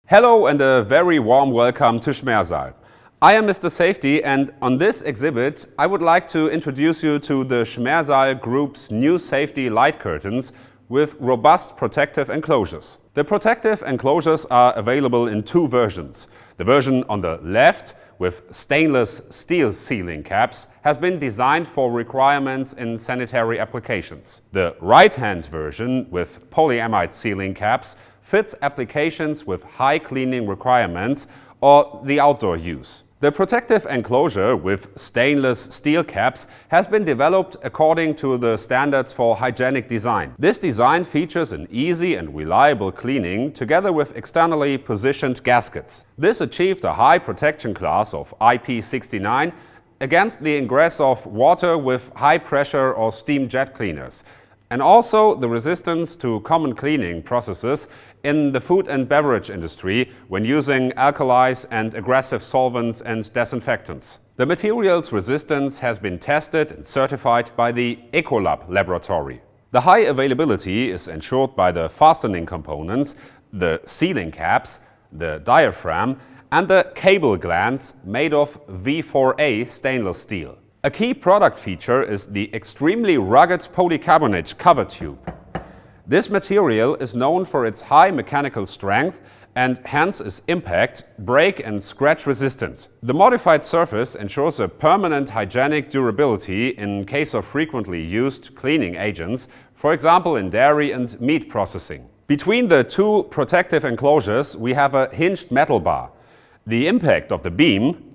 Hello and a very warm welcome to Schmersal. I am Mr. Safety, and on this exhibit I would like to introduce you to the Schmersal Group's new safety light curtains with robust protective enclosures. The protective enclosures are available in two versions. The version on the left, with stainless steel sealing caps, has been designed for requirements in sanitary applications. The right-hand version, with polyamide sealing caps, fits applications with high cleaning requirements or the outdoor use. The protective enclosure with stainless steel caps has been developed according to the standards for hygienic design. This design features an easy and reliable cleaning together with externally positioned gaskets. This achieved a high protection class of IP69 against the ingress of water with high pressure or steam jet cleaners, and also the resistance to common cleaning processes in the food and beverage industry when using alkalis and aggressive solvents and disinfectants. The material's resistance has been tested and certified by the Ecolab laboratory. The high availability is ensured by the fastening components, the sealing caps, the diaphragm, and the cable glands made of V4A stainless steel. A key product feature is the extremely rugged polycarbonate cover tube. This material is known for its high mechanical strength and hence is impact, break and scratch resistant. The modified surface ensures a permanent hygienic durability in case of frequently used cleaning agents, for example in dairy and meat processing. Between the two protective enclosures we have a hinged metal bar. The impact of the beam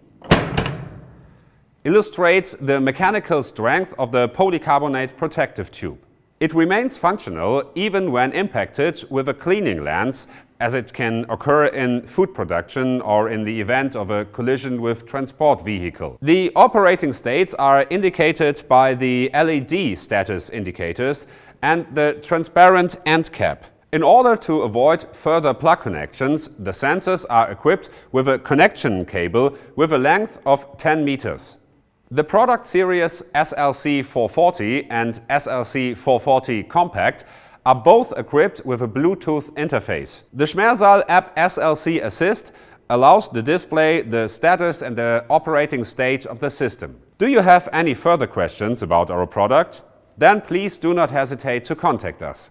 illustrates the mechanical strength of the polycarbonate protective tube. It remains functional even when impacted with a cleaning lens, as it can occur in food production or in the event of a collision with transport vehicle. The operating states are indicated by the LED status indicators and the transparent end cap. In order to avoid further plug connections, the sensors are equipped with a connection cable with a length of 10 meters. The product series SLC 440 and SLC 440 Compact are both equipped with a Bluetooth interface. The Schmersal app SLC Assist allows to display the status and the operating state of the system. Do you have any further questions about our product? Then please do not hesitate to contact us.